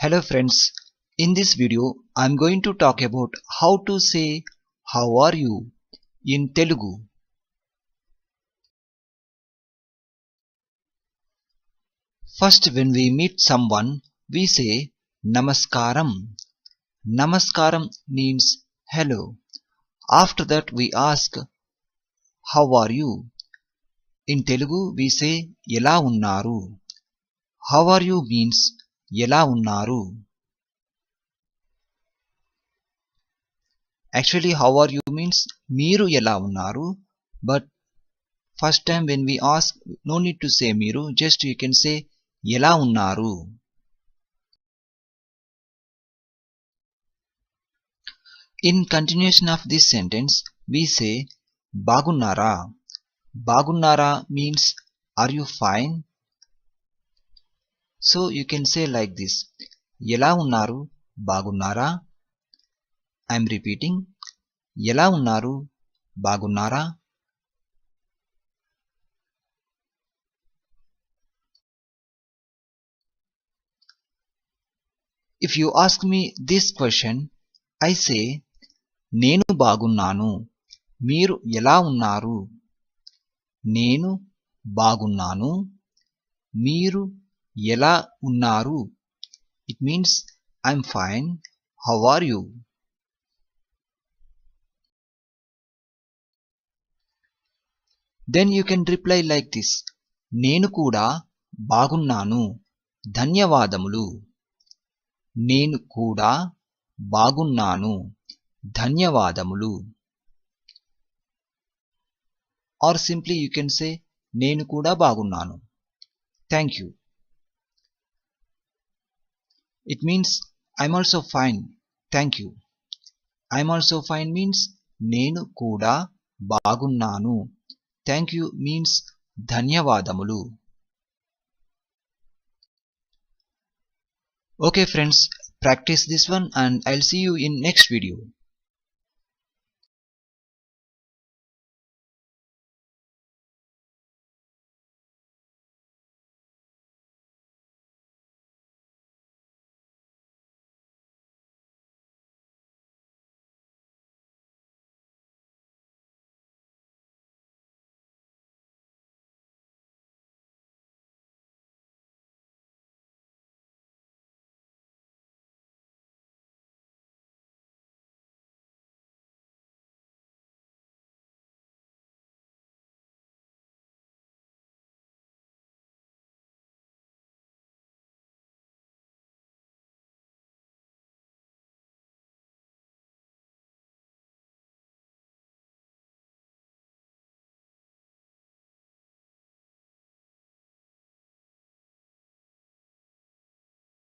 Hello friends, in this video I am going to talk about how to say how are you in Telugu. First, when we meet someone we say Namaskaram. Namaskaram means hello. After that we ask how are you. In Telugu we say ఎలా ఉన్నారు. How are you means ఎలా ఉన్నారు. Actually how are you means మీరు ఎలా ఉన్నారు, but first time when we ask no need to say మీరు, just you can say ఎలా ఉన్నారు. In continuation of this sentence we say బాగున్నారా. బాగున్నారా means are you fine. So you can say like this, ఎలా ఉన్నారు బాగున్నారా. I am repeating, ఎలా ఉన్నారు బాగున్నారా. If you ask me this question, I say నేను బాగున్నాను మీరు ఎలా ఉన్నారు. నేను బాగున్నాను మీరు ఎలా ఉన్నారు. It means I'm fine, how are you. Then you can reply like this, నేను కూడా బాగున్నాను ధన్యవాదములు. నేను కూడా బాగున్నాను ధన్యవాదములు. Or simply you can say నేను కూడా బాగున్నాను, thank you. It means I'm also fine, thank you. I'm also fine means నేను కూడా బాగున్నాను, thank you means ధన్యవాదములు. Okay friends, practice this one and I'll see you in next video.